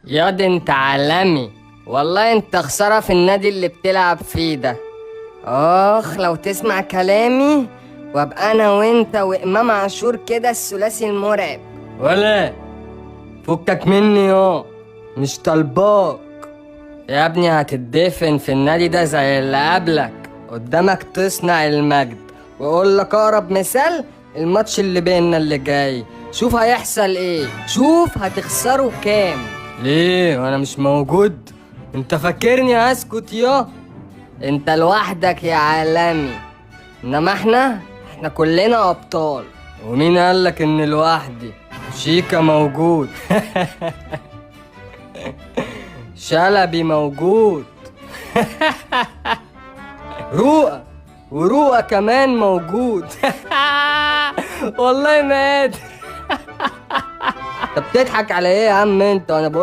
ياض انت عالمي، والله انت خسارة في النادي اللي بتلعب فيه ده. اخ لو تسمع كلامي وابقى انا وانت وامام عاشور كده الثلاثي المرعب. ولا فكك مني مش طالباك يا ابني، هتدفن في النادي ده زي اللي قبلك. قدامك تصنع المجد، واقول لك اقرب مثال الماتش اللي بيننا اللي جاي. شوف هيحصل ايه، شوف هتخسروا كام. ليه وانا مش موجود؟ انت فاكرني اسكت انت لوحدك يا عالمي، انما احنا كلنا ابطال. ومين قالك ان لوحدي؟ شيكا موجود شلبي موجود وروقة كمان موجود والله ما قادر انت بتضحك على ايه يا عم انت؟ وانا بقول